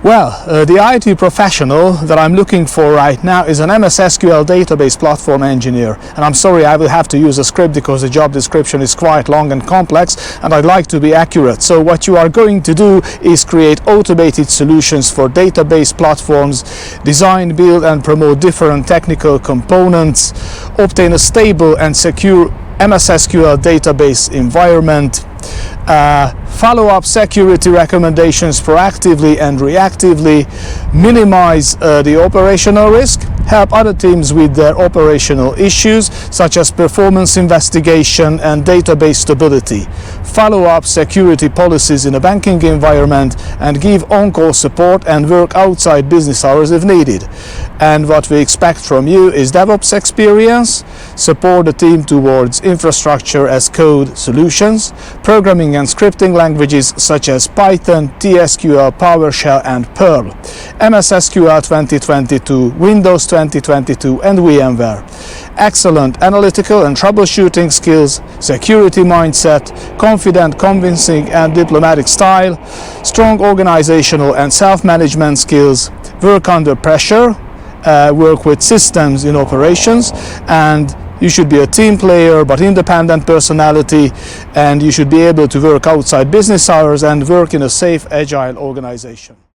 The IT professional that I'm looking for right now is an MS SQL database platform engineer. And I'm sorry, I will have to use a script because the job description is quite long and complex, and I'd like to be accurate. So what you are going to do is create automated solutions for database platforms, design, build and promote different technical components, obtain a stable and secure MS SQL database environment, follow up security recommendations proactively and reactively, minimize the operational risk, help other teams with their operational issues such as performance investigation and database stability, follow up security policies in a banking environment, and give on-call support and work outside business hours if needed. And what we expect from you is DevOps experience, support the team towards infrastructure as code solutions, programming and scripting languages such as Python, T-SQL, Powershell and Perl, MS SQL 2022, Windows 2022 and VMware. Excellent analytical and troubleshooting skills, security mindset, confident, convincing and diplomatic style, strong organizational and self-management skills, work under pressure, work with systems in operations, and you should be a team player but independent personality, and you should be able to work outside business hours and work in a safe, agile organization.